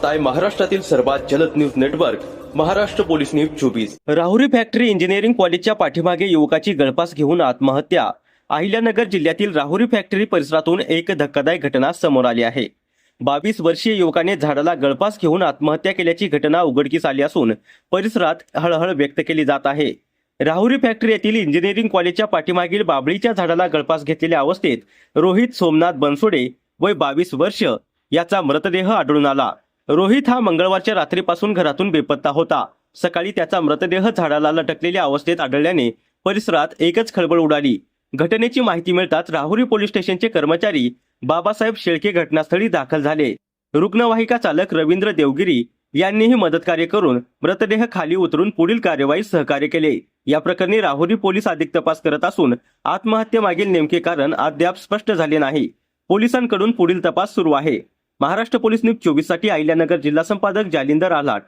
पाहताय महाराष्ट्रातील सर्वात जलद news network Maharashtra police news 24। Rahuri factory engineering कॉलेजच्या पाठीमागे युवकाची गळफास घेऊन आत्महत्या। अहिल्यानगर जिल्ह्यातील राहुरी फॅक्टरी परिसरातून एक धक्कादायक घटना समोर आली आहे। 22 वर्षीय युवकाने झाडाला गळफास घेऊन आत्महत्या केल्याची घटना उघडकीस आली असून परिसरात हळहळ व्यक्त केली जात आहे। राहुरी फॅक्टरी येथील इंजिनिअरिंग कॉलेजच्या पाठीमागील बाभळीच्या झाडाला गळफास घेतलेल्या अवस्थेत रोहित सोमनाथ बनसोडे वय 22 वर्ष याचा मृतदेह आढळून आला। रोहित हा मंगळवारच्या रात्रीपासून घरातून बेपत्ता होता। सकाळी त्याचा मृतदेह झाडाला लटकलेल्या अवस्थेत आढळल्याने परिसरात एकच खळबळ उडाली। घटनेची माहिती मिळताच राहुरी पोलीस स्टेशनचे कर्मचारी बाबासाहेब शेळके घटनास्थळी दाखल झाले। रुग्णवाहिका चालक रवींद्र देवगिरी यांनीही मदतकार्य करून मृतदेह खाली उतरून पुढील कार्यवाहीस सहकार्य केले। या प्रकरणी राहुरी पोलीस अधिक तपास करत असून आत्महत्येमागील नेमके कारण अद्याप स्पष्ट झाले नाही। पोलिसांकडून पुढील तपास सुरू आहे। महाराष्ट्र पोलीस न्यूज 24 साठी अहिल्यानगर जिल्हा संपादक जालिंदर आलाट।